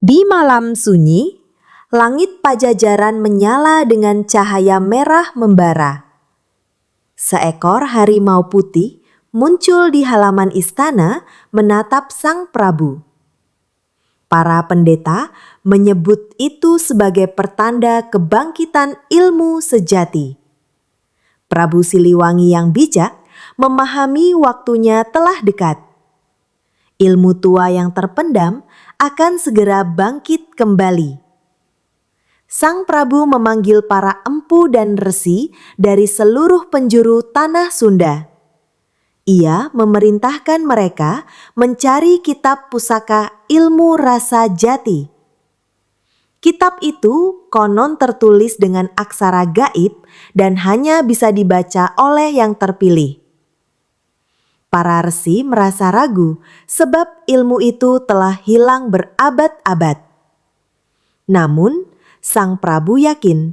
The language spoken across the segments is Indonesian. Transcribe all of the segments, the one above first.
Di malam sunyi, langit Pajajaran menyala dengan cahaya merah membara. Seekor harimau putih muncul di halaman istana menatap sang Prabu. Para pendeta menyebut itu sebagai pertanda kebangkitan ilmu sejati. Prabu Siliwangi yang bijak memahami waktunya telah dekat. Ilmu tua yang terpendam akan segera bangkit kembali. Sang Prabu memanggil para empu dan resi dari seluruh penjuru tanah Sunda. Ia memerintahkan mereka mencari kitab pusaka ilmu rasa jati. Kitab itu konon tertulis dengan aksara gaib dan hanya bisa dibaca oleh yang terpilih. Para resi merasa ragu sebab ilmu itu telah hilang berabad-abad. Namun, sang Prabu yakin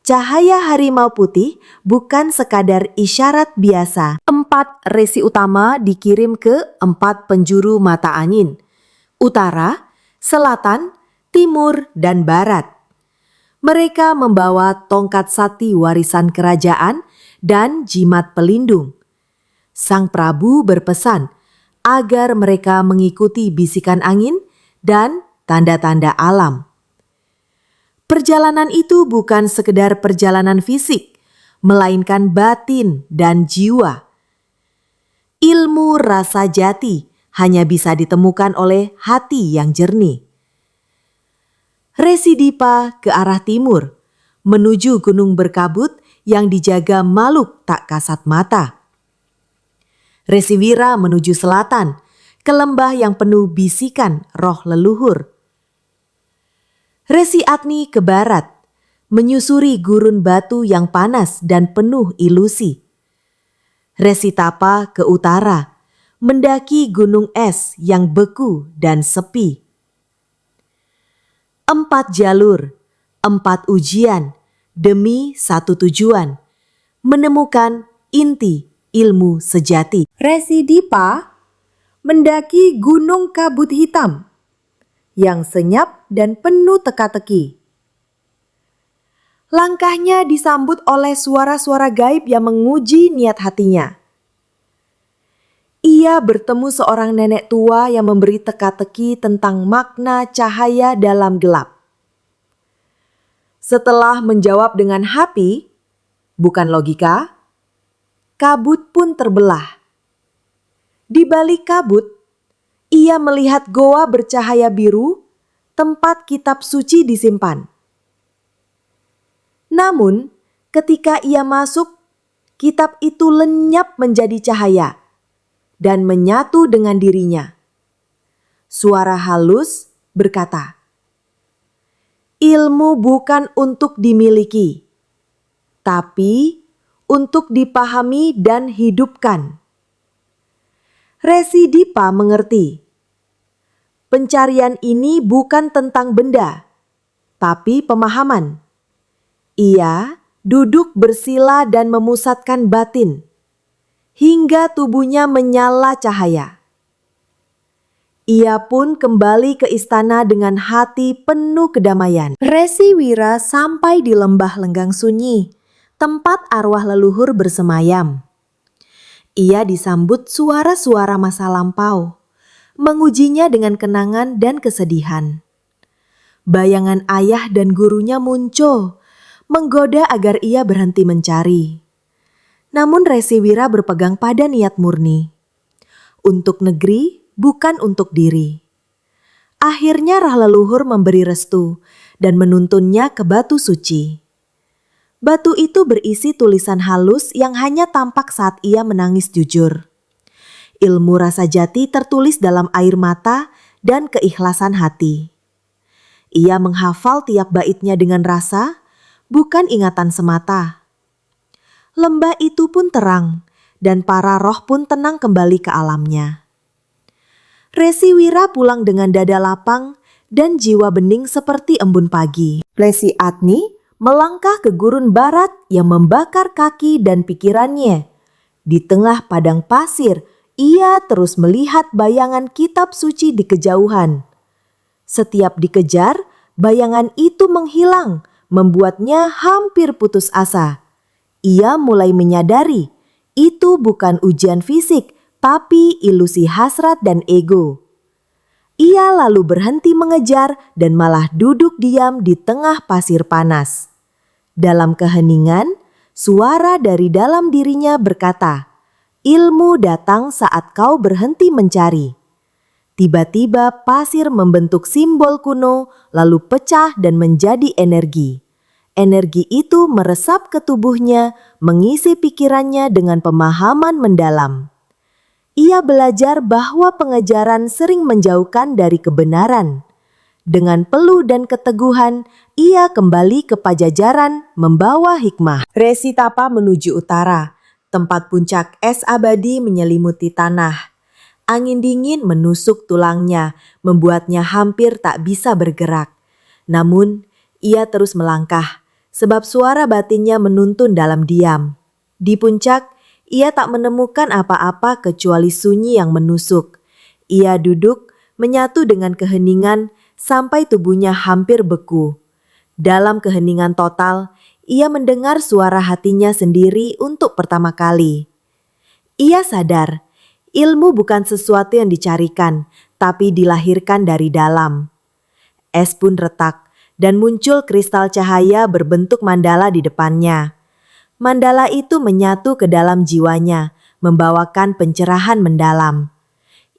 cahaya harimau putih bukan sekadar isyarat biasa. 4 resi utama dikirim ke 4 penjuru mata angin, utara, selatan, timur, dan barat. Mereka membawa tongkat sati warisan kerajaan dan jimat pelindung. Sang Prabu berpesan agar mereka mengikuti bisikan angin dan tanda-tanda alam. Perjalanan itu bukan sekedar perjalanan fisik, melainkan batin dan jiwa. Ilmu rasa jati hanya bisa ditemukan oleh hati yang jernih. Resi Dipa ke arah timur, menuju gunung berkabut yang dijaga makhluk tak kasat mata. Resi Wira menuju selatan, ke lembah yang penuh bisikan roh leluhur. Resi Agni ke barat, menyusuri gurun batu yang panas dan penuh ilusi. Resi Tapa ke utara, mendaki gunung es yang beku dan sepi. 4 jalur, 4 ujian, demi satu tujuan, menemukan inti ilmu sejati. Resi Dipa mendaki Gunung Kabut Hitam yang senyap dan penuh teka-teki. Langkahnya disambut oleh suara-suara gaib yang menguji niat hatinya. Ia bertemu seorang nenek tua yang memberi teka-teki tentang makna cahaya dalam gelap. Setelah menjawab dengan hati, bukan logika, kabut pun terbelah. Di balik kabut, ia melihat goa bercahaya biru, tempat kitab suci disimpan. Namun, ketika ia masuk, kitab itu lenyap menjadi cahaya dan menyatu dengan dirinya. Suara halus berkata, "Ilmu bukan untuk dimiliki, tapi untuk dipahami dan hidupkan." Resi Dipa mengerti. Pencarian ini bukan tentang benda, tapi pemahaman. Ia duduk bersila dan memusatkan batin, hingga tubuhnya menyala cahaya. Ia pun kembali ke istana dengan hati penuh kedamaian. Resi Wira sampai di lembah Lenggang Sunyi, tempat arwah leluhur bersemayam. Ia disambut suara-suara masa lampau, mengujinya dengan kenangan dan kesedihan. Bayangan ayah dan gurunya muncul, menggoda agar ia berhenti mencari. Namun Resi Wira berpegang pada niat murni. Untuk negeri, bukan untuk diri. Akhirnya rah leluhur memberi restu dan menuntunnya ke batu suci. Batu itu berisi tulisan halus yang hanya tampak saat ia menangis jujur. Ilmu rasa jati tertulis dalam air mata dan keikhlasan hati. Ia menghafal tiap baitnya dengan rasa, bukan ingatan semata. Lembah itu pun terang, dan para roh pun tenang kembali ke alamnya. Resi Wira pulang dengan dada lapang dan jiwa bening seperti embun pagi. Resi Agni melangkah ke gurun barat yang membakar kaki dan pikirannya. Di tengah padang pasir, ia terus melihat bayangan kitab suci di kejauhan. Setiap dikejar, bayangan itu menghilang, membuatnya hampir putus asa. Ia mulai menyadari itu bukan ujian fisik, tapi ilusi hasrat dan ego. Ia lalu berhenti mengejar dan malah duduk diam di tengah pasir panas. Dalam keheningan, suara dari dalam dirinya berkata, "Ilmu datang saat kau berhenti mencari." Tiba-tiba pasir membentuk simbol kuno, lalu pecah dan menjadi energi. Energi itu meresap ke tubuhnya, mengisi pikirannya dengan pemahaman mendalam. Ia belajar bahwa pengejaran sering menjauhkan dari kebenaran. Dengan peluh dan keteguhan, ia kembali ke Pajajaran membawa hikmah. Resi Tapa menuju utara, tempat puncak es abadi menyelimuti tanah. Angin dingin menusuk tulangnya, membuatnya hampir tak bisa bergerak. Namun, ia terus melangkah, sebab suara batinnya menuntun dalam diam. Di puncak, ia tak menemukan apa-apa kecuali sunyi yang menusuk. Ia duduk, menyatu dengan keheningan, sampai tubuhnya hampir beku. Dalam keheningan total, ia mendengar suara hatinya sendiri untuk pertama kali. Ia sadar, ilmu bukan sesuatu yang dicarikan, tapi dilahirkan dari dalam. Es pun retak, dan muncul kristal cahaya berbentuk mandala di depannya. Mandala itu menyatu ke dalam jiwanya, membawakan pencerahan mendalam.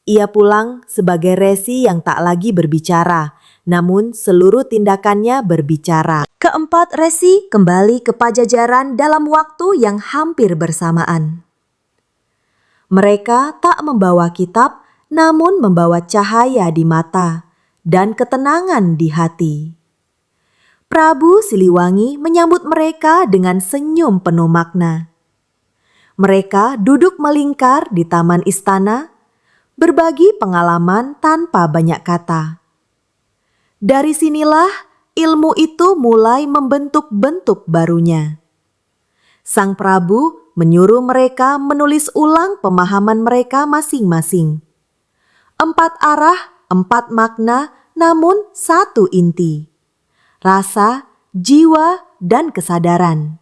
Ia pulang sebagai resi yang tak lagi berbicara, namun seluruh tindakannya berbicara. Keempat resi kembali ke Pajajaran dalam waktu yang hampir bersamaan. Mereka tak membawa kitab, namun membawa cahaya di mata dan ketenangan di hati. Prabu Siliwangi menyambut mereka dengan senyum penuh makna. Mereka duduk melingkar di taman istana, berbagi pengalaman tanpa banyak kata. Dari sinilah ilmu itu mulai membentuk bentuk barunya. Sang Prabu menyuruh mereka menulis ulang pemahaman mereka masing-masing. 4 arah, 4 makna, namun satu inti. Rasa, jiwa, dan kesadaran.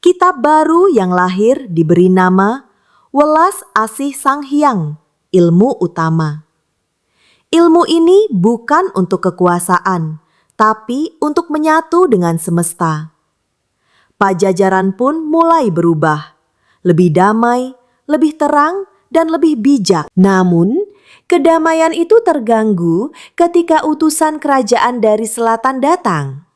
Kitab baru yang lahir diberi nama Welas Asih Sang Hyang, ilmu utama. Ilmu ini bukan untuk kekuasaan, tapi untuk menyatu dengan semesta. Pajajaran pun mulai berubah, lebih damai, lebih terang, dan lebih bijak. Namun, kedamaian itu terganggu ketika utusan kerajaan dari selatan datang.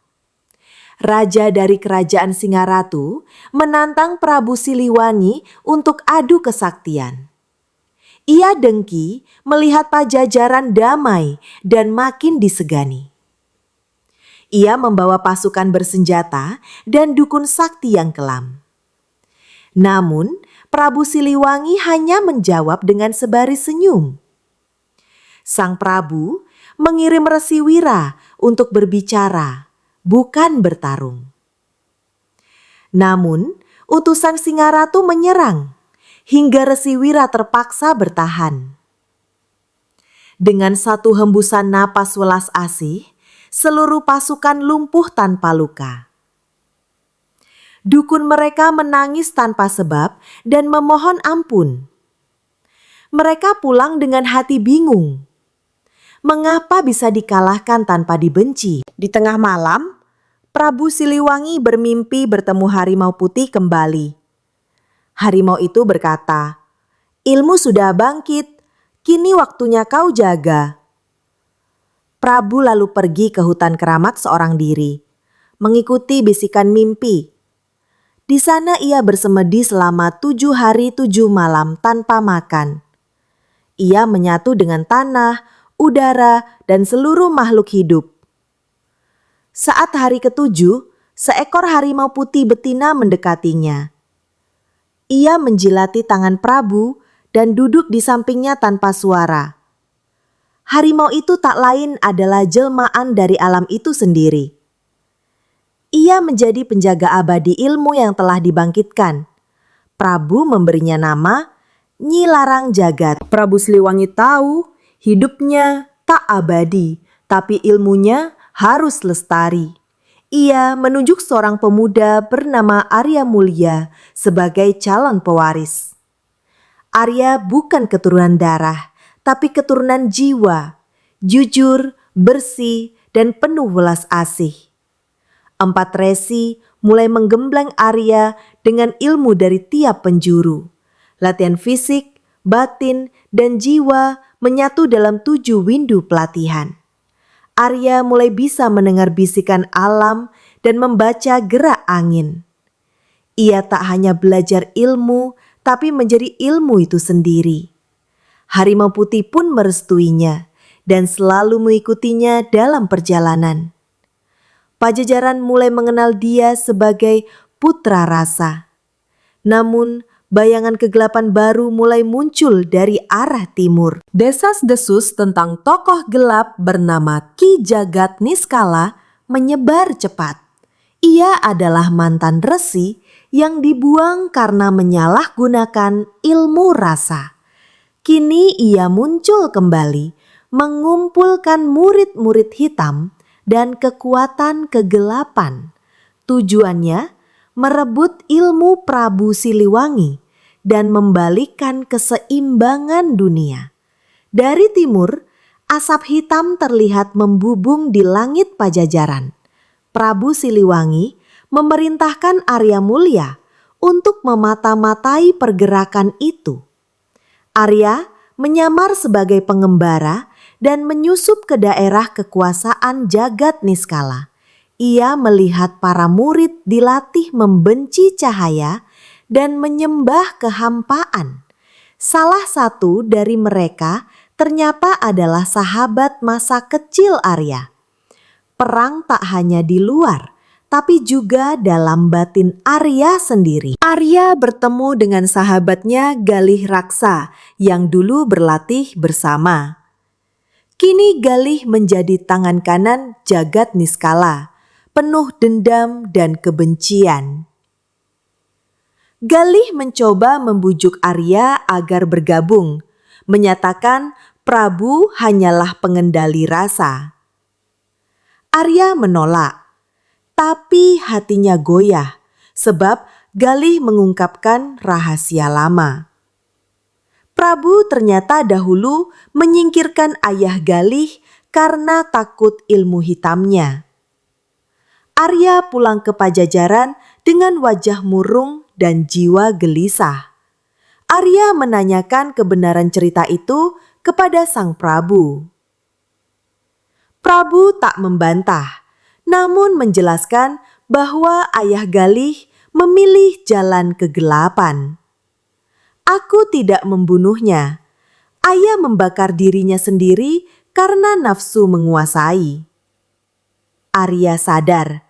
Raja dari kerajaan Singaratu menantang Prabu Siliwangi untuk adu kesaktian. Ia dengki melihat Pajajaran damai dan makin disegani. Ia membawa pasukan bersenjata dan dukun sakti yang kelam. Namun, Prabu Siliwangi hanya menjawab dengan sebaris senyum. Sang Prabu mengirim Resi Wira untuk berbicara, bukan bertarung. Namun, utusan Singaratu menyerang, hingga Resi Wira terpaksa bertahan. Dengan satu hembusan napas welas asih, seluruh pasukan lumpuh tanpa luka. Dukun mereka menangis tanpa sebab dan memohon ampun. Mereka pulang dengan hati bingung. Mengapa bisa dikalahkan tanpa dibenci? Di tengah malam, Prabu Siliwangi bermimpi bertemu harimau putih kembali. Harimau itu berkata, "Ilmu sudah bangkit, kini waktunya kau jaga." Prabu lalu pergi ke hutan keramat seorang diri, mengikuti bisikan mimpi. Di sana ia bersemedi selama 7 hari 7 malam tanpa makan. Ia menyatu dengan tanah, udara, dan seluruh makhluk hidup. Saat hari ke-7, seekor harimau putih betina mendekatinya. Ia menjilati tangan Prabu dan duduk di sampingnya tanpa suara. Harimau itu tak lain adalah jelmaan dari alam itu sendiri. Ia menjadi penjaga abadi ilmu yang telah dibangkitkan. Prabu memberinya nama Nyi Larang Jagat. Prabu Siliwangi tahu hidupnya tak abadi, tapi ilmunya harus lestari. Ia menunjuk seorang pemuda bernama Arya Mulia sebagai calon pewaris. Arya bukan keturunan darah, tapi keturunan jiwa, jujur, bersih, dan penuh welas asih. 4 resi mulai menggembleng Arya dengan ilmu dari tiap penjuru. Latihan fisik, batin, dan jiwa menyatu dalam 7 windu pelatihan. Arya mulai bisa mendengar bisikan alam dan membaca gerak angin. Ia tak hanya belajar ilmu, tapi menjadi ilmu itu sendiri. Harimau putih pun merestuinya dan selalu mengikutinya dalam perjalanan. Pajajaran mulai mengenal dia sebagai putra rasa. Namun, bayangan kegelapan baru mulai muncul dari arah timur. Desas-desus tentang tokoh gelap bernama Ki Jagat Niskala menyebar cepat. Ia adalah mantan resi yang dibuang karena menyalahgunakan ilmu rasa. Kini ia muncul kembali, mengumpulkan murid-murid hitam dan kekuatan kegelapan. Tujuannya merebut ilmu Prabu Siliwangi dan membalikkan keseimbangan dunia. Dari timur, asap hitam terlihat membubung di langit Pajajaran. Prabu Siliwangi memerintahkan Arya Mulia untuk memata-matai pergerakan itu. Arya menyamar sebagai pengembara dan menyusup ke daerah kekuasaan Jagat Niskala. Ia melihat para murid dilatih membenci cahaya dan menyembah kehampaan. Salah satu dari mereka ternyata adalah sahabat masa kecil Arya. Perang tak hanya di luar, tapi juga dalam batin Arya sendiri. Arya bertemu dengan sahabatnya Galih Raksa yang dulu berlatih bersama. Kini Galih menjadi tangan kanan Jagat Niskala, penuh dendam dan kebencian. Galih mencoba membujuk Arya agar bergabung, menyatakan Prabu hanyalah pengendali rasa. Arya menolak, tapi hatinya goyah sebab Galih mengungkapkan rahasia lama. Prabu ternyata dahulu menyingkirkan ayah Galih karena takut ilmu hitamnya. Arya pulang ke Pajajaran dengan wajah murung dan jiwa gelisah. Arya menanyakan kebenaran cerita itu kepada sang Prabu. Prabu tak membantah, namun menjelaskan bahwa ayah Galih memilih jalan kegelapan. Aku tidak membunuhnya. Ayah membakar dirinya sendiri karena nafsu menguasai. Arya sadar,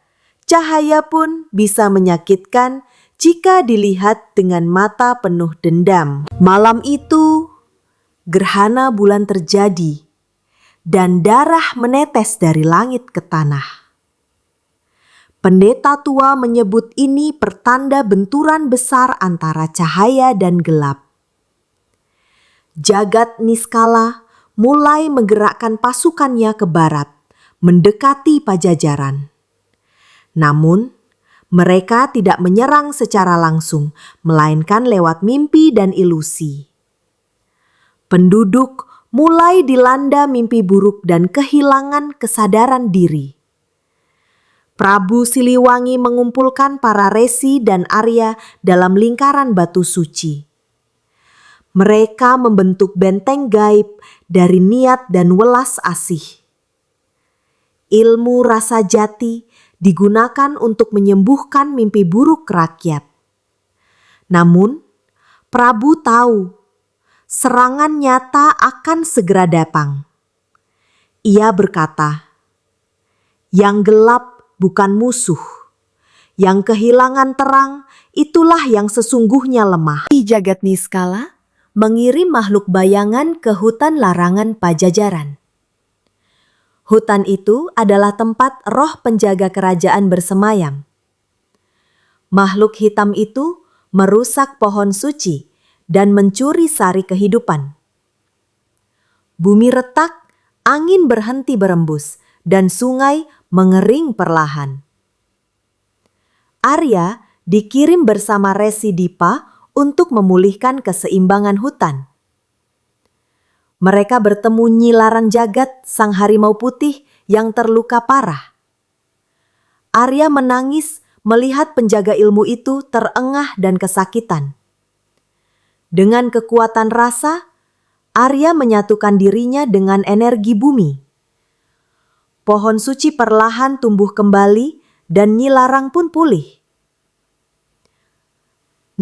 cahaya pun bisa menyakitkan jika dilihat dengan mata penuh dendam. Malam itu, gerhana bulan terjadi dan darah menetes dari langit ke tanah. Pendeta tua menyebut ini pertanda benturan besar antara cahaya dan gelap. Jagat Niskala mulai menggerakkan pasukannya ke barat, mendekati Pajajaran. Namun, mereka tidak menyerang secara langsung, melainkan lewat mimpi dan ilusi. Penduduk mulai dilanda mimpi buruk dan kehilangan kesadaran diri. Prabu Siliwangi mengumpulkan para resi dan Arya dalam lingkaran batu suci. Mereka membentuk benteng gaib dari niat dan welas asih. Ilmu rasa jati digunakan untuk menyembuhkan mimpi buruk rakyat. Namun, Prabu tahu serangan nyata akan segera datang. Ia berkata, "Yang gelap bukan musuh. Yang kehilangan terang, itulah yang sesungguhnya lemah." Ki Jagat Niskala mengirim makhluk bayangan ke hutan larangan Pajajaran. Hutan itu adalah tempat roh penjaga kerajaan bersemayam. Makhluk hitam itu merusak pohon suci dan mencuri sari kehidupan. Bumi retak, Angin berhenti berembus dan sungai mengering perlahan. Arya dikirim bersama Resi Dipa untuk memulihkan keseimbangan hutan. Mereka bertemu Nyi Larang Jagat, sang harimau putih yang terluka parah. Arya menangis melihat penjaga ilmu itu terengah dan kesakitan. Dengan kekuatan rasa, Arya menyatukan dirinya dengan energi bumi. Pohon suci perlahan tumbuh kembali dan Nyi Larang pun pulih.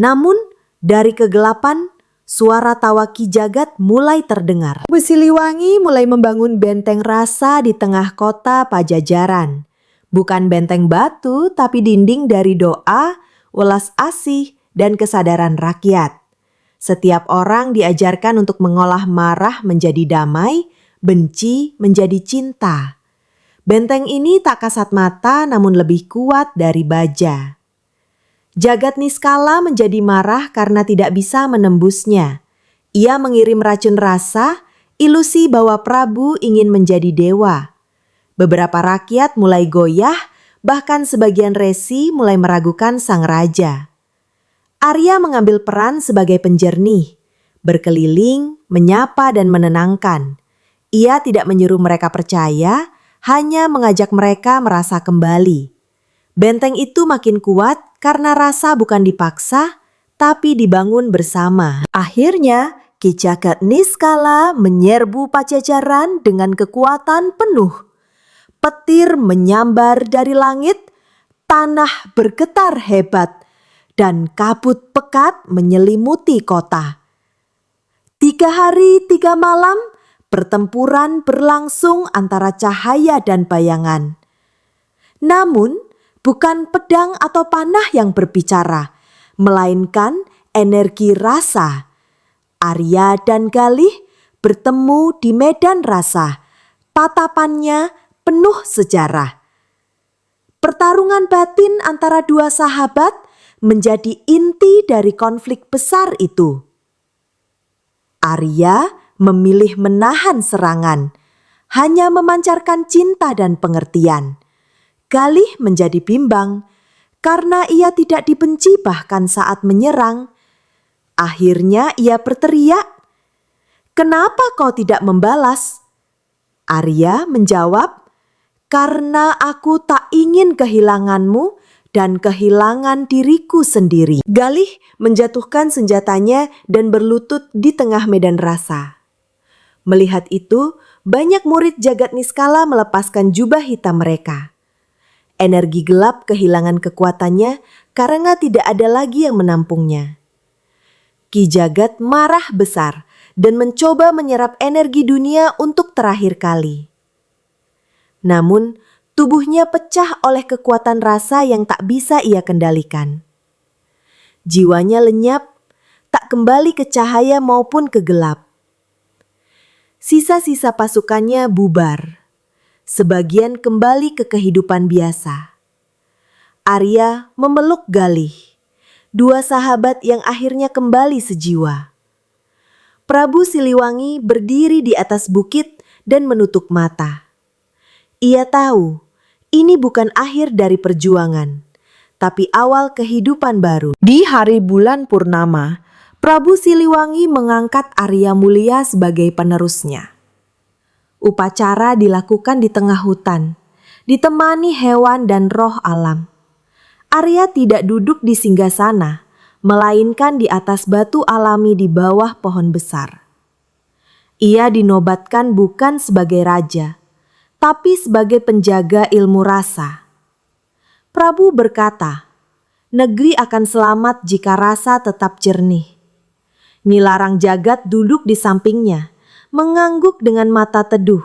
Namun, dari kegelapan, suara tawa Ki Jagat mulai terdengar. Prabu Siliwangi mulai membangun benteng rasa di tengah kota Pajajaran. Bukan benteng batu, tapi dinding dari doa, welas asih, dan kesadaran rakyat. Setiap orang diajarkan untuk mengolah marah menjadi damai, benci menjadi cinta. Benteng ini tak kasat mata namun lebih kuat dari baja. Jagat Niskala menjadi marah karena tidak bisa menembusnya. Ia mengirim racun rasa, ilusi bahwa Prabu ingin menjadi dewa. Beberapa rakyat mulai goyah, bahkan sebagian resi mulai meragukan sang raja. Arya mengambil peran sebagai penjernih, berkeliling, menyapa dan menenangkan. Ia tidak menyuruh mereka percaya, hanya mengajak mereka merasa kembali. Benteng itu makin kuat karena rasa bukan dipaksa, tapi dibangun bersama. Akhirnya, Ki Jagat Niskala menyerbu Pajajaran dengan kekuatan penuh. Petir menyambar dari langit, tanah bergetar hebat, dan kabut pekat menyelimuti kota. 3 hari 3 malam, pertempuran berlangsung antara cahaya dan bayangan. Namun, bukan pedang atau panah yang berbicara, melainkan energi rasa. Arya dan Galih bertemu di medan rasa. Tatapannya penuh sejarah. Pertarungan batin antara dua sahabat menjadi inti dari konflik besar itu. Arya memilih menahan serangan, hanya memancarkan cinta dan pengertian. Galih menjadi bimbang karena ia tidak dibenci bahkan saat menyerang. Akhirnya ia berteriak, "Kenapa kau tidak membalas?" Arya menjawab, "Karena aku tak ingin kehilanganmu dan kehilangan diriku sendiri." Galih menjatuhkan senjatanya dan berlutut di tengah medan rasa. Melihat itu, banyak murid Jagat Niskala melepaskan jubah hitam mereka. Energi gelap kehilangan kekuatannya karena tidak ada lagi yang menampungnya. Ki Jagat marah besar dan mencoba menyerap energi dunia untuk terakhir kali. Namun, tubuhnya pecah oleh kekuatan rasa yang tak bisa ia kendalikan. Jiwanya lenyap, tak kembali ke cahaya maupun ke gelap. Sisa-sisa pasukannya bubar. Sebagian kembali ke kehidupan biasa. Arya memeluk Galih, 2 sahabat yang akhirnya kembali sejiwa. Prabu Siliwangi berdiri di atas bukit dan menutup mata. Ia tahu ini bukan akhir dari perjuangan, tapi awal kehidupan baru. Di hari bulan purnama, Prabu Siliwangi mengangkat Arya Mulia sebagai penerusnya. Upacara dilakukan di tengah hutan, ditemani hewan dan roh alam. Arya tidak duduk di singgasana, melainkan di atas batu alami di bawah pohon besar. Ia dinobatkan bukan sebagai raja, tapi sebagai penjaga ilmu rasa. Prabu berkata, negeri akan selamat jika rasa tetap jernih. Nyi Larang Jagat duduk di sampingnya, mengangguk dengan mata teduh.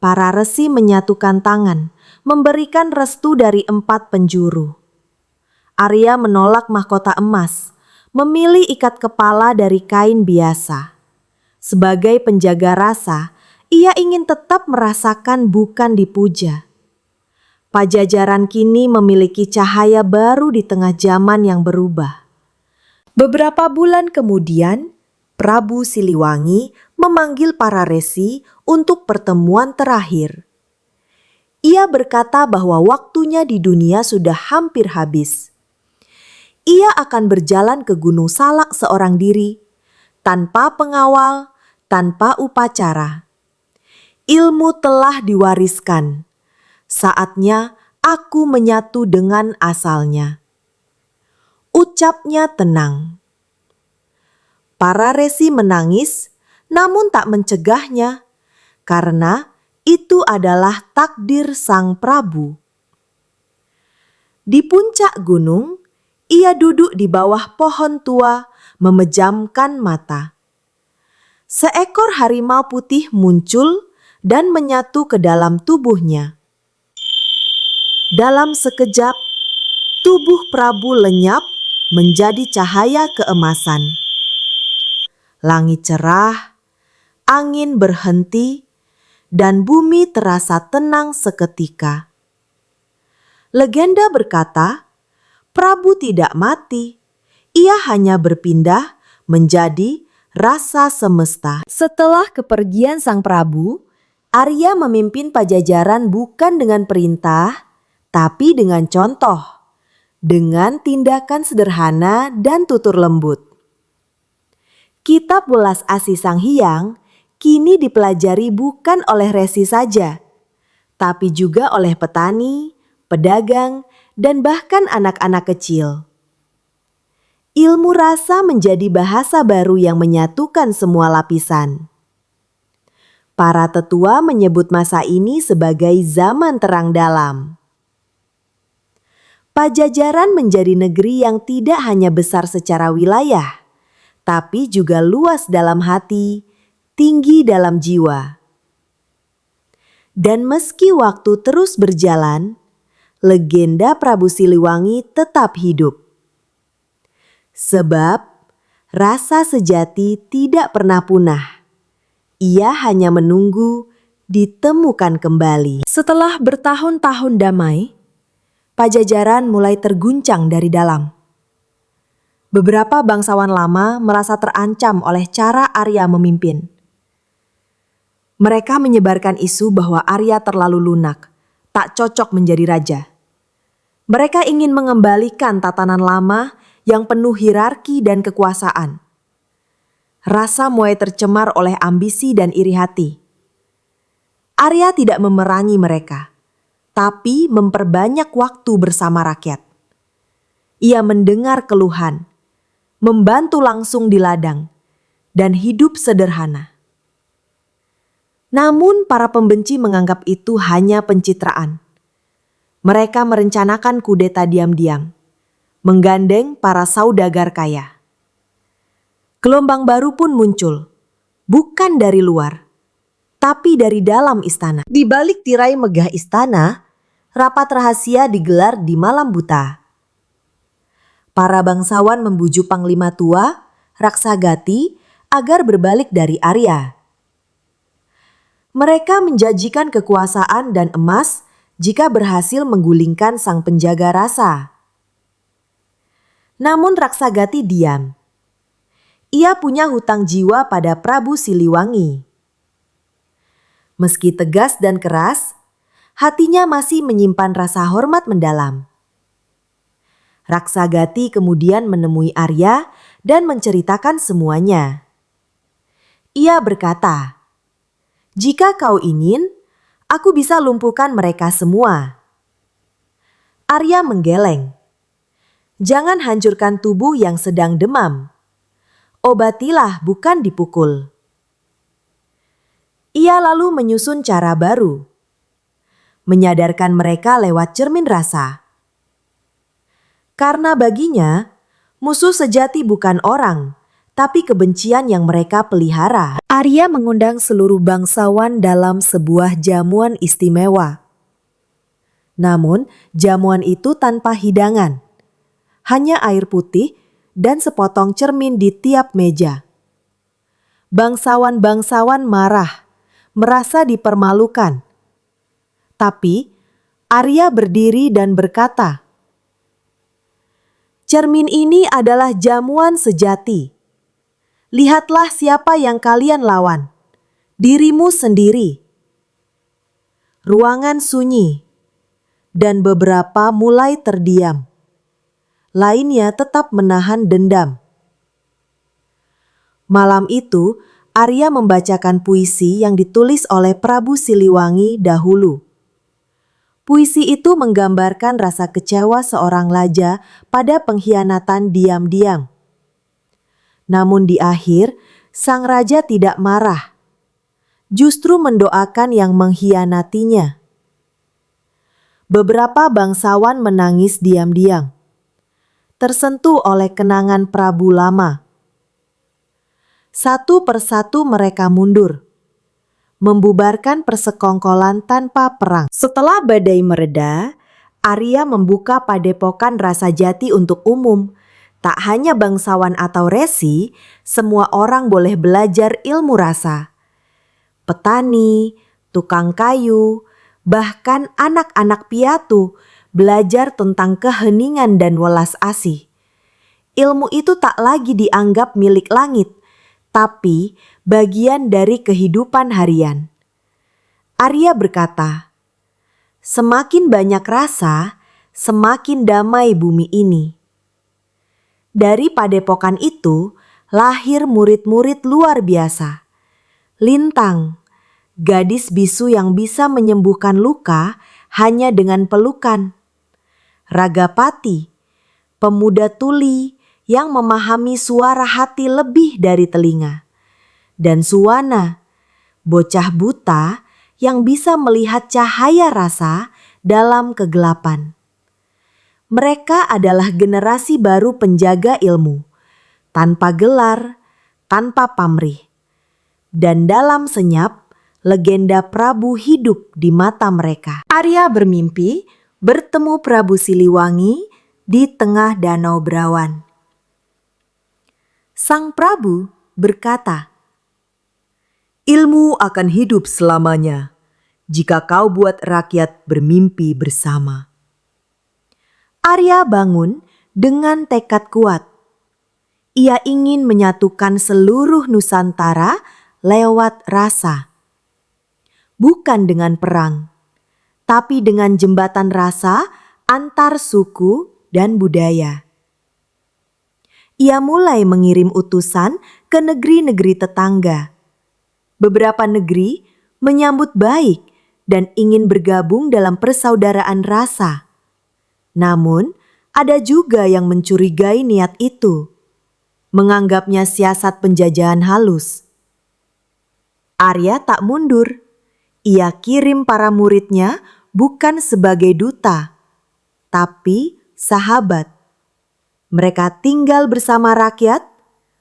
Para resi menyatukan tangan, memberikan restu dari 4 penjuru. Arya menolak mahkota emas, memilih ikat kepala dari kain biasa. Sebagai penjaga rasa, ia ingin tetap merasakan bukan dipuja. Pajajaran kini memiliki cahaya baru di tengah zaman yang berubah. Beberapa bulan kemudian, Prabu Siliwangi memanggil para resi untuk pertemuan terakhir. Ia berkata bahwa waktunya di dunia sudah hampir habis. Ia akan berjalan ke Gunung Salak seorang diri, tanpa pengawal, tanpa upacara. Ilmu telah diwariskan. Saatnya aku menyatu dengan asalnya. Ucapnya tenang. Para resi menangis, namun tak mencegahnya, karena itu adalah takdir Sang Prabu. Di puncak gunung, ia duduk di bawah pohon tua, memejamkan mata. Seekor harimau putih muncul dan menyatu ke dalam tubuhnya. Dalam sekejap, tubuh Prabu lenyap menjadi cahaya keemasan. Langit cerah, angin berhenti, dan bumi terasa tenang seketika. Legenda berkata, Prabu tidak mati, ia hanya berpindah menjadi rasa semesta. Setelah kepergian Sang Prabu, Arya memimpin Pajajaran bukan dengan perintah, tapi dengan contoh, dengan tindakan sederhana dan tutur lembut. Kitab Welas Asih Sang Hyang kini dipelajari bukan oleh resi saja, tapi juga oleh petani, pedagang, dan bahkan anak-anak kecil. Ilmu rasa menjadi bahasa baru yang menyatukan semua lapisan. Para tetua menyebut masa ini sebagai zaman terang dalam. Pajajaran menjadi negeri yang tidak hanya besar secara wilayah, tapi juga luas dalam hati, tinggi dalam jiwa. Dan meski waktu terus berjalan, legenda Prabu Siliwangi tetap hidup. Sebab rasa sejati tidak pernah punah. Ia hanya menunggu ditemukan kembali. Setelah bertahun-tahun damai, Pajajaran mulai terguncang dari dalam. Beberapa bangsawan lama merasa terancam oleh cara Arya memimpin. Mereka menyebarkan isu bahwa Arya terlalu lunak, tak cocok menjadi raja. Mereka ingin mengembalikan tatanan lama yang penuh hierarki dan kekuasaan. Rasa mulai tercemar oleh ambisi dan iri hati. Arya tidak memerangi mereka, tapi memperbanyak waktu bersama rakyat. Ia mendengar keluhan, membantu langsung di ladang, dan hidup sederhana. Namun para pembenci menganggap itu hanya pencitraan. Mereka merencanakan kudeta diam-diam, menggandeng para saudagar kaya. Gelombang baru pun muncul, bukan dari luar, tapi dari dalam istana. Di balik tirai megah istana, rapat rahasia digelar di malam buta. Para bangsawan membujuk Panglima Tua, Raksagati, agar berbalik dari Arya. Mereka menjanjikan kekuasaan dan emas jika berhasil menggulingkan sang penjaga rasa. Namun Raksagati diam. Ia punya hutang jiwa pada Prabu Siliwangi. Meski tegas dan keras, hatinya masih menyimpan rasa hormat mendalam. Raksagati kemudian menemui Arya dan menceritakan semuanya. Ia berkata, "Jika kau ingin, aku bisa lumpuhkan mereka semua." Arya menggeleng. "Jangan hancurkan tubuh yang sedang demam. Obatilah, bukan dipukul." Ia lalu menyusun cara baru. Menyadarkan mereka lewat cermin rasa. Karena baginya, musuh sejati bukan orang, tapi kebencian yang mereka pelihara. Arya mengundang seluruh bangsawan dalam sebuah jamuan istimewa. Namun, jamuan itu tanpa hidangan. Hanya air putih dan sepotong cermin di tiap meja. Bangsawan-bangsawan marah, merasa dipermalukan. Tapi, Arya berdiri dan berkata, "Cermin ini adalah jamuan sejati. Lihatlah siapa yang kalian lawan. dirimu sendiri. Ruangan sunyi, dan beberapa mulai terdiam. Lainnya tetap menahan dendam. Malam itu, Arya membacakan puisi yang ditulis oleh Prabu Siliwangi dahulu. Puisi itu menggambarkan rasa kecewa seorang raja pada pengkhianatan diam-diam. Namun di akhir, sang raja tidak marah, justru mendoakan yang mengkhianatinya. Beberapa bangsawan menangis diam-diam, tersentuh oleh kenangan Prabu lama. Satu persatu mereka mundur, membubarkan persekongkolan tanpa perang. Setelah badai mereda, Arya membuka padepokan Rasa Jati untuk umum. Tak hanya bangsawan atau resi, semua orang boleh belajar ilmu rasa. Petani, tukang kayu, bahkan anak-anak piatu belajar tentang keheningan dan welas asih. Ilmu itu tak lagi dianggap milik langit, tapi bagian dari kehidupan harian. Arya berkata, "Semakin banyak rasa, semakin damai bumi ini." Dari padepokan itu lahir murid-murid luar biasa. Lintang, gadis bisu yang bisa menyembuhkan luka hanya dengan pelukan. Ragapati, pemuda tuli yang memahami suara hati lebih dari telinga. Dan Suwana, bocah buta yang bisa melihat cahaya rasa dalam kegelapan. Mereka adalah generasi baru penjaga ilmu, tanpa gelar, tanpa pamrih. Dan dalam senyap, legenda Prabu hidup di mata mereka. Arya bermimpi bertemu Prabu Siliwangi di tengah Danau Brawan. Sang Prabu berkata, "Ilmu akan hidup selamanya jika kau buat rakyat bermimpi bersama." Arya bangun dengan tekad kuat. Ia ingin menyatukan seluruh Nusantara lewat rasa. Bukan dengan perang, tapi dengan jembatan rasa antar suku dan budaya. Ia mulai mengirim utusan ke negeri-negeri tetangga. Beberapa negeri menyambut baik dan ingin bergabung dalam persaudaraan rasa. Namun, ada juga yang mencurigai niat itu, menganggapnya siasat penjajahan halus. Arya tak mundur. Ia kirim para muridnya bukan sebagai duta, tapi sahabat. Mereka tinggal bersama rakyat,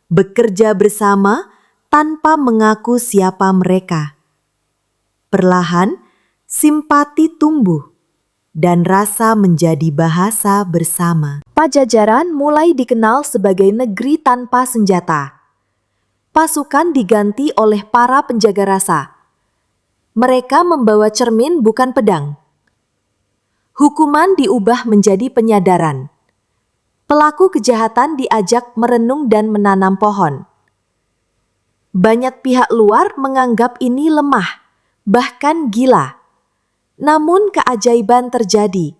bekerja bersama tanpa mengaku siapa mereka. Perlahan, simpati tumbuh dan rasa menjadi bahasa bersama. Pajajaran mulai dikenal sebagai negeri tanpa senjata. Pasukan diganti oleh para penjaga rasa. Mereka membawa cermin bukan pedang. Hukuman diubah menjadi penyadaran. Pelaku kejahatan diajak merenung dan menanam pohon. Banyak pihak luar menganggap ini lemah, bahkan gila. Namun keajaiban terjadi.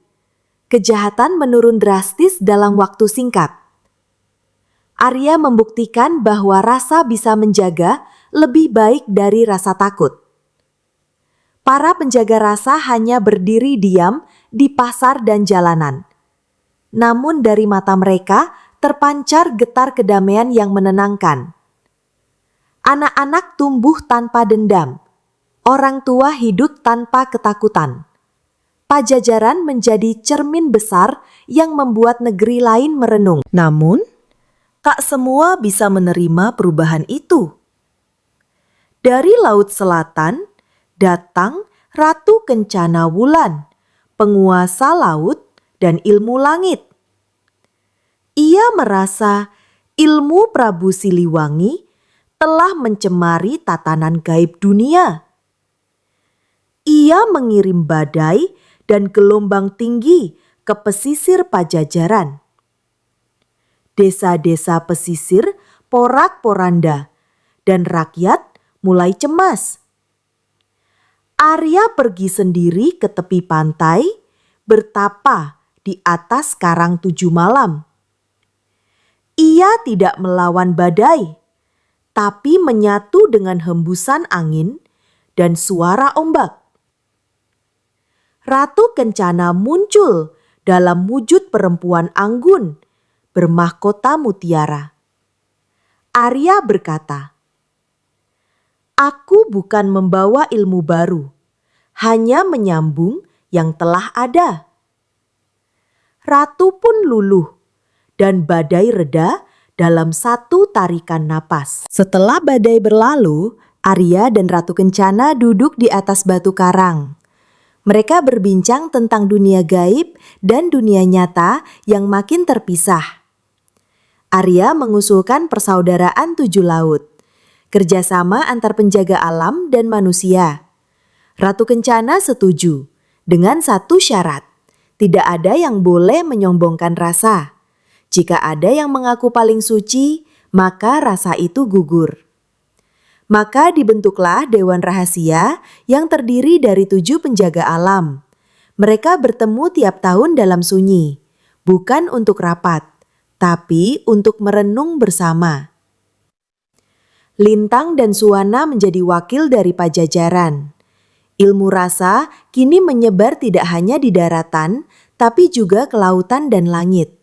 Kejahatan menurun drastis dalam waktu singkat. Arya membuktikan bahwa rasa bisa menjaga lebih baik dari rasa takut. Para penjaga rasa hanya berdiri diam di pasar dan jalanan. Namun dari mata mereka terpancar getar kedamaian yang menenangkan. Anak-anak tumbuh tanpa dendam. Orang tua hidup tanpa ketakutan. Pajajaran menjadi cermin besar yang membuat negeri lain merenung. Namun, tak semua bisa menerima perubahan itu. Dari Laut Selatan, datang Ratu Kencana Wulan, penguasa laut dan ilmu langit. Ia merasa ilmu Prabu Siliwangi telah mencemari tatanan gaib dunia. Ia mengirim badai dan gelombang tinggi ke pesisir Pajajaran. Desa-desa pesisir porak-poranda dan rakyat mulai cemas. Arya pergi sendiri ke tepi pantai, bertapa di atas karang 7 malam. Ia tidak melawan badai, tapi menyatu dengan hembusan angin dan suara ombak. Ratu Kencana muncul dalam wujud perempuan anggun, bermahkota mutiara. Arya berkata, "Aku bukan membawa ilmu baru, hanya menyambung yang telah ada." Ratu pun luluh, dan badai reda dalam satu tarikan napas. Setelah badai berlalu, Arya dan Ratu Kencana duduk di atas batu karang. Mereka berbincang tentang dunia gaib dan dunia nyata yang makin terpisah. Arya mengusulkan persaudaraan 7 laut, kerjasama antar penjaga alam dan manusia. Ratu Kencana setuju dengan satu syarat: tidak ada yang boleh menyombongkan rasa. Jika ada yang mengaku paling suci, maka rasa itu gugur. Maka dibentuklah Dewan Rahasia yang terdiri dari 7 penjaga alam. Mereka bertemu tiap tahun dalam sunyi, bukan untuk rapat, tapi untuk merenung bersama. Lintang dan Suwana menjadi wakil dari Pajajaran. Ilmu rasa kini menyebar tidak hanya di daratan, tapi juga ke lautan dan langit.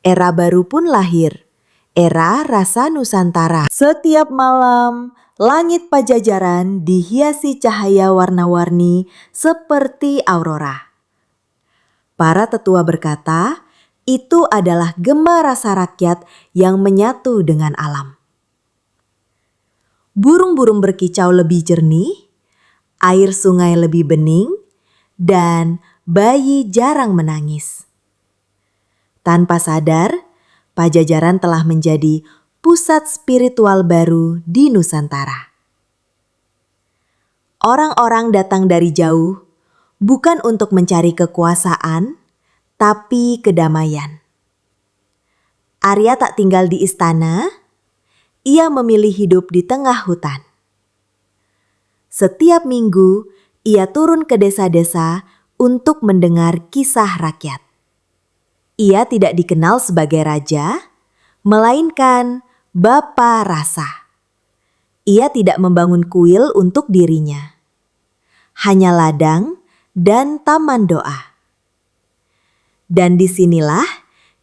Era baru pun lahir, era rasa Nusantara. Setiap malam, langit Pajajaran dihiasi cahaya warna-warni seperti aurora. Para tetua berkata, itu adalah gema rasa rakyat yang menyatu dengan alam. Burung-burung berkicau lebih jernih, air sungai lebih bening, dan bayi jarang menangis. Tanpa sadar, Pajajaran telah menjadi pusat spiritual baru di Nusantara. Orang-orang datang dari jauh, bukan untuk mencari kekuasaan, tapi kedamaian. Arya tak tinggal di istana, ia memilih hidup di tengah hutan. Setiap minggu, ia turun ke desa-desa untuk mendengar kisah rakyat. Ia tidak dikenal sebagai raja, melainkan Bapa Rasa. Ia tidak membangun kuil untuk dirinya, hanya ladang dan taman doa. Dan disinilah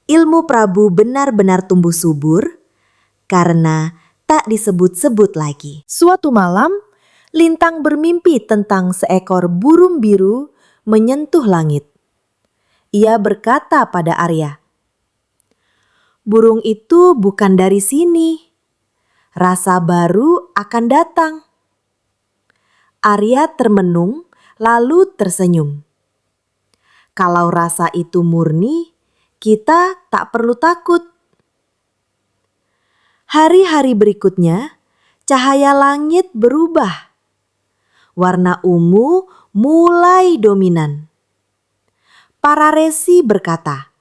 ilmu Prabu benar-benar tumbuh subur, karena tak disebut-sebut lagi. Suatu malam, Lintang bermimpi tentang seekor burung biru menyentuh langit. Ia berkata pada Arya, "Burung itu bukan dari sini. Rasa baru akan datang." Arya termenung lalu tersenyum. Kalau rasa itu murni, kita tak perlu takut. Hari-hari berikutnya, cahaya langit berubah. Warna ungu mulai dominan. Para resi berkata,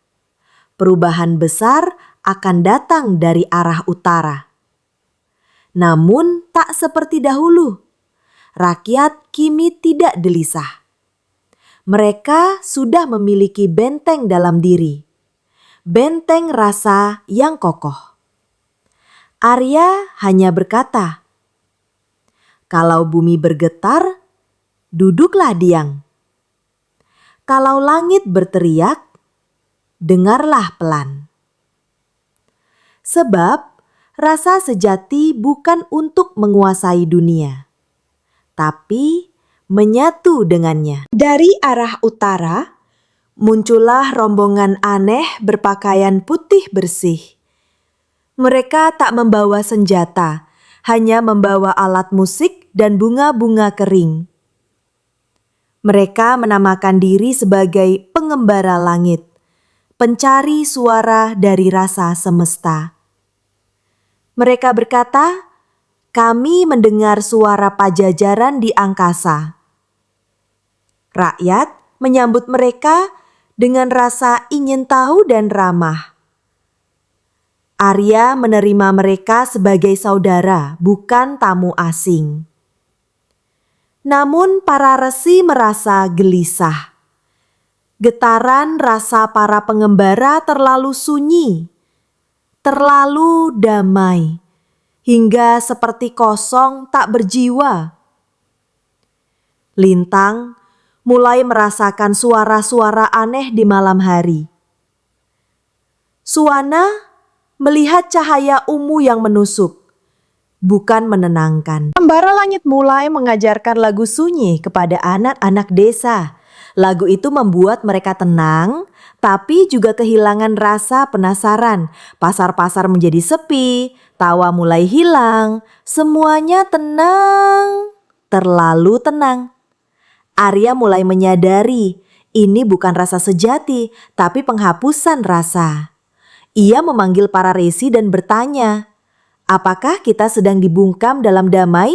perubahan besar akan datang dari arah utara. Namun tak seperti dahulu. Rakyat kini tidak gelisah. Mereka sudah memiliki benteng dalam diri. Benteng rasa yang kokoh. Arya hanya berkata, "Kalau bumi bergetar, duduklah diam. Kalau langit berteriak, dengarlah pelan." Sebab rasa sejati bukan untuk menguasai dunia, tapi menyatu dengannya. Dari arah utara, muncullah rombongan aneh berpakaian putih bersih. Mereka tak membawa senjata, hanya membawa alat musik dan bunga-bunga kering. Mereka menamakan diri sebagai pengembara langit, pencari suara dari rasa semesta. Mereka berkata, "Kami mendengar suara Pajajaran di angkasa." Rakyat menyambut mereka dengan rasa ingin tahu dan ramah. Arya menerima mereka sebagai saudara, bukan tamu asing. Namun para resi merasa gelisah. Getaran rasa para pengembara terlalu sunyi, terlalu damai, hingga seperti kosong tak berjiwa. Lintang mulai merasakan suara-suara aneh di malam hari. Suwana melihat cahaya ungu yang menusuk, bukan menenangkan. Pengembara langit mulai mengajarkan lagu sunyi kepada anak-anak desa. Lagu itu membuat mereka tenang, tapi juga kehilangan rasa penasaran. Pasar-pasar menjadi sepi, tawa mulai hilang, semuanya tenang, terlalu tenang. Arya mulai menyadari ini bukan rasa sejati, tapi penghapusan rasa. Ia memanggil para resi dan bertanya, apakah kita sedang dibungkam dalam damai?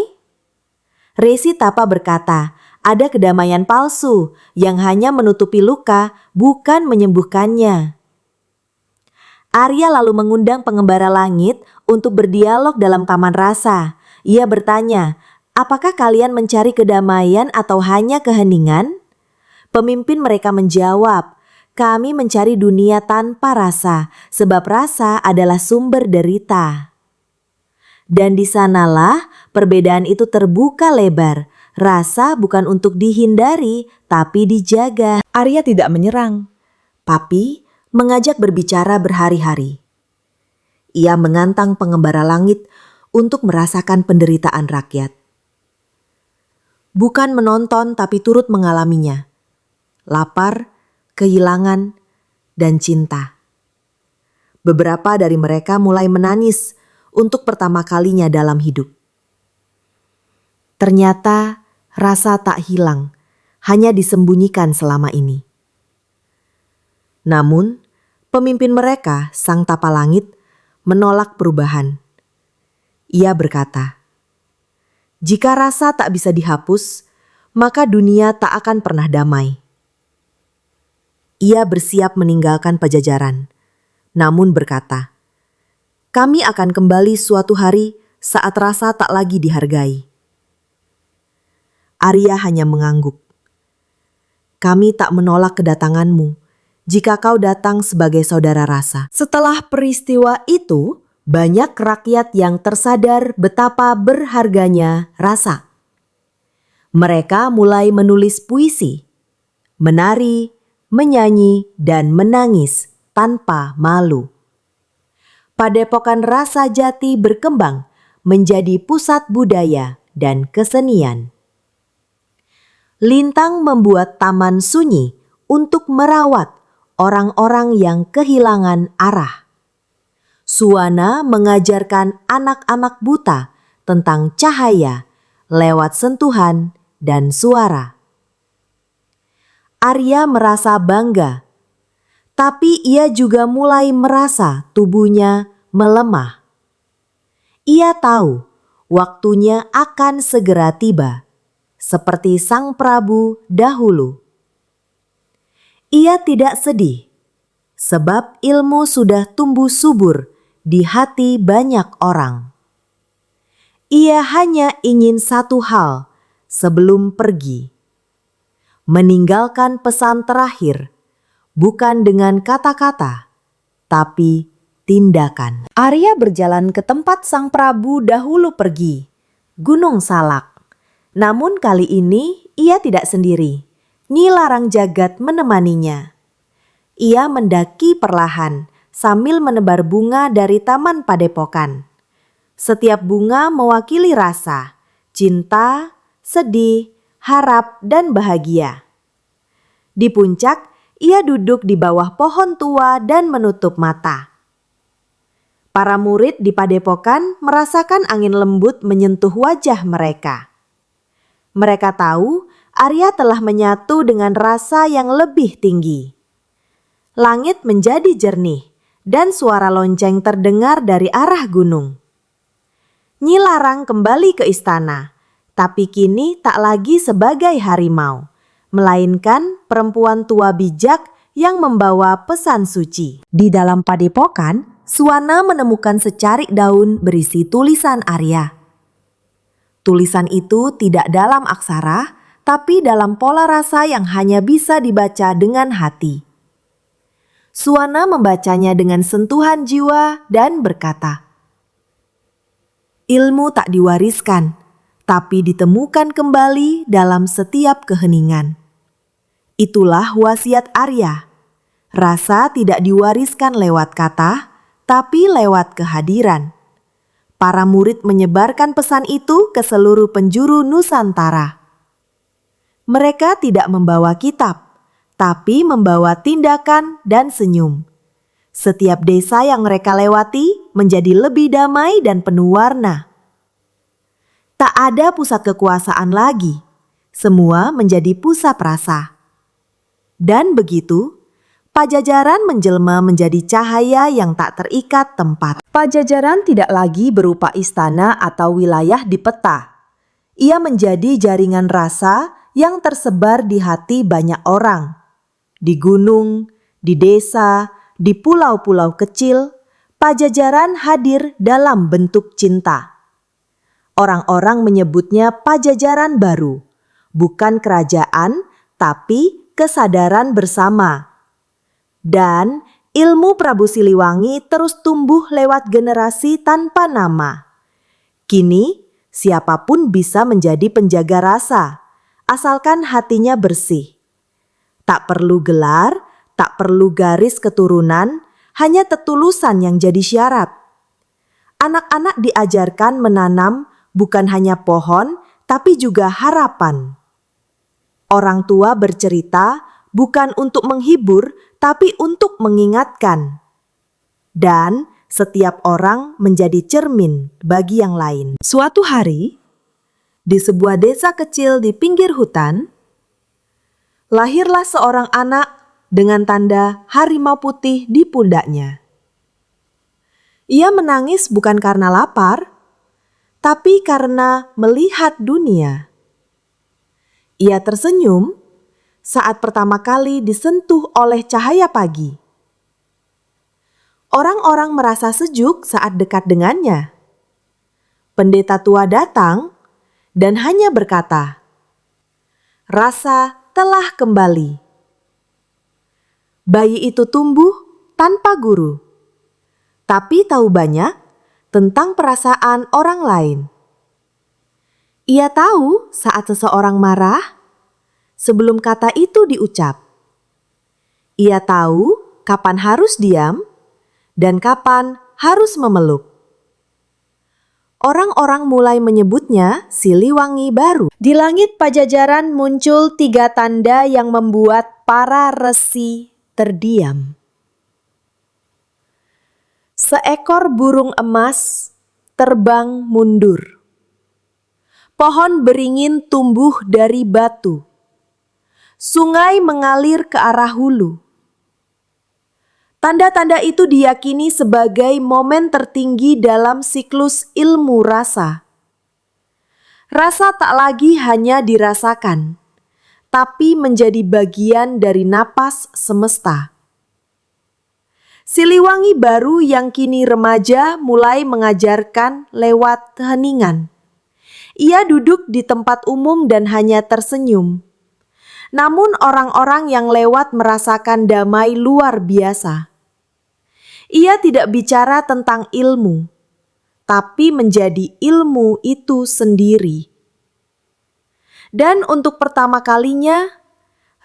Resi Tapa berkata, ada kedamaian palsu yang hanya menutupi luka, bukan menyembuhkannya. Arya lalu mengundang pengembara langit untuk berdialog dalam taman rasa. Ia bertanya, apakah kalian mencari kedamaian atau hanya keheningan? Pemimpin mereka menjawab, kami mencari dunia tanpa rasa, sebab rasa adalah sumber derita. Dan di sanalah perbedaan itu terbuka lebar. Rasa bukan untuk dihindari, tapi dijaga. Arya tidak menyerang. Papi mengajak berbicara berhari-hari. Ia menantang pengembara langit untuk merasakan penderitaan rakyat. Bukan menonton tapi turut mengalaminya. Lapar, kehilangan, dan cinta. Beberapa dari mereka mulai menangis untuk pertama kalinya dalam hidup. Ternyata rasa tak hilang, hanya disembunyikan selama ini. Namun, pemimpin mereka, Sang Tapa Langit, menolak perubahan. Ia berkata, jika rasa tak bisa dihapus, maka dunia tak akan pernah damai. Ia bersiap meninggalkan Pajajaran, namun berkata, kami akan kembali suatu hari saat rasa tak lagi dihargai. Arya hanya mengangguk. Kami tak menolak kedatanganmu jika kau datang sebagai saudara rasa. Setelah peristiwa itu, banyak rakyat yang tersadar betapa berharganya rasa. Mereka mulai menulis puisi, menari, menyanyi, dan menangis tanpa malu. Padepokan Rasa Jati berkembang menjadi pusat budaya dan kesenian. Lintang membuat taman sunyi untuk merawat orang-orang yang kehilangan arah. Suwana mengajarkan anak-anak buta tentang cahaya lewat sentuhan dan suara. Arya merasa bangga, tapi ia juga mulai merasa tubuhnya melemah. Ia tahu waktunya akan segera tiba, seperti Sang Prabu dahulu. Ia tidak sedih, sebab ilmu sudah tumbuh subur di hati banyak orang. Ia hanya ingin satu hal sebelum pergi, meninggalkan pesan terakhir, bukan dengan kata-kata, tapi tindakan. Arya berjalan ke tempat Sang Prabu dahulu pergi, Gunung Salak. Namun kali ini ia tidak sendiri. Nyi Larang Jagat menemaninya. Ia mendaki perlahan sambil menebar bunga dari taman padepokan. Setiap bunga mewakili rasa, cinta, sedih, harap, dan bahagia. Di puncak, ia duduk di bawah pohon tua dan menutup mata. Para murid di padepokan merasakan angin lembut menyentuh wajah mereka. Mereka tahu Arya telah menyatu dengan rasa yang lebih tinggi. Langit menjadi jernih dan suara lonceng terdengar dari arah gunung. Nyi Larang kembali ke istana, tapi kini tak lagi sebagai harimau, melainkan perempuan tua bijak yang membawa pesan suci. Di dalam padepokan, Suwana menemukan secarik daun berisi tulisan Arya. Tulisan itu tidak dalam aksara, tapi dalam pola rasa yang hanya bisa dibaca dengan hati. Suwana membacanya dengan sentuhan jiwa dan berkata, "Ilmu tak diwariskan, tapi ditemukan kembali dalam setiap keheningan." Itulah wasiat Arya. Rasa tidak diwariskan lewat kata, tapi lewat kehadiran. Para murid menyebarkan pesan itu ke seluruh penjuru Nusantara. Mereka tidak membawa kitab, tapi membawa tindakan dan senyum. Setiap desa yang mereka lewati menjadi lebih damai dan penuh warna. Tak ada pusat kekuasaan lagi, semua menjadi pusat rasa. Dan begitu, Pajajaran menjelma menjadi cahaya yang tak terikat tempat. Pajajaran tidak lagi berupa istana atau wilayah di peta. Ia menjadi jaringan rasa yang tersebar di hati banyak orang. Di gunung, di desa, di pulau-pulau kecil, Pajajaran hadir dalam bentuk cinta. Orang-orang menyebutnya Pajajaran baru, bukan kerajaan, tapi kesadaran bersama. Dan ilmu Prabu Siliwangi terus tumbuh lewat generasi tanpa nama. Kini, siapapun bisa menjadi penjaga rasa, asalkan hatinya bersih. Tak perlu gelar, tak perlu garis keturunan, hanya ketulusan yang jadi syarat. Anak-anak diajarkan menanam bukan hanya pohon, tapi juga harapan. Orang tua bercerita bukan untuk menghibur, tapi untuk mengingatkan. Dan setiap orang menjadi cermin bagi yang lain. Suatu hari, di sebuah desa kecil di pinggir hutan, lahirlah seorang anak dengan tanda harimau putih di pundaknya. Ia menangis bukan karena lapar, tapi karena melihat dunia. Ia tersenyum saat pertama kali disentuh oleh cahaya pagi. Orang-orang merasa sejuk saat dekat dengannya. Pendeta tua datang dan hanya berkata, "Rasa telah kembali." Bayi itu tumbuh tanpa guru, tapi tahu banyak tentang perasaan orang lain. Ia tahu saat seseorang marah, sebelum kata itu diucap. Ia tahu kapan harus diam dan kapan harus memeluk. Orang-orang mulai menyebutnya Siliwangi baru. Di langit Pajajaran muncul 3 tanda yang membuat para resi terdiam. Seekor burung emas terbang mundur. Pohon beringin tumbuh dari batu. Sungai mengalir ke arah hulu. Tanda-tanda itu diyakini sebagai momen tertinggi dalam siklus ilmu rasa. Rasa tak lagi hanya dirasakan, tapi menjadi bagian dari napas semesta. Siliwangi baru yang kini remaja mulai mengajarkan lewat keheningan. Ia duduk di tempat umum dan hanya tersenyum. Namun orang-orang yang lewat merasakan damai luar biasa. Ia tidak bicara tentang ilmu, tapi menjadi ilmu itu sendiri. Dan untuk pertama kalinya,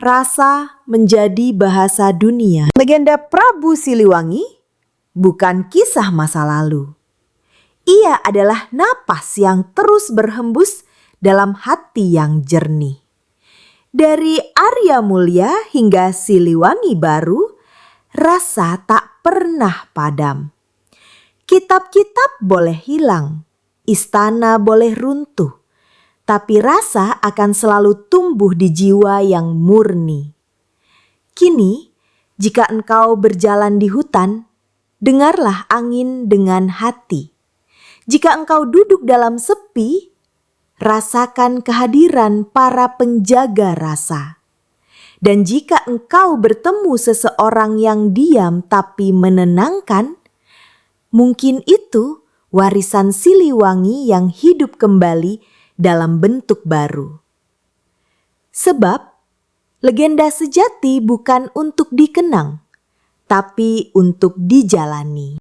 rasa menjadi bahasa dunia. Legenda Prabu Siliwangi bukan kisah masa lalu. Ia adalah napas yang terus berhembus dalam hati yang jernih. Dari Arya Mulia hingga Siliwangi baru, rasa tak pernah padam. Kitab-kitab boleh hilang, istana boleh runtuh, tapi rasa akan selalu tumbuh di jiwa yang murni. Kini, jika engkau berjalan di hutan, dengarlah angin dengan hati. Jika engkau duduk dalam sepi, rasakan kehadiran para penjaga rasa. Dan jika engkau bertemu seseorang yang diam tapi menenangkan, mungkin itu warisan Siliwangi yang hidup kembali dalam bentuk baru. Sebab legenda sejati bukan untuk dikenang, tapi untuk dijalani.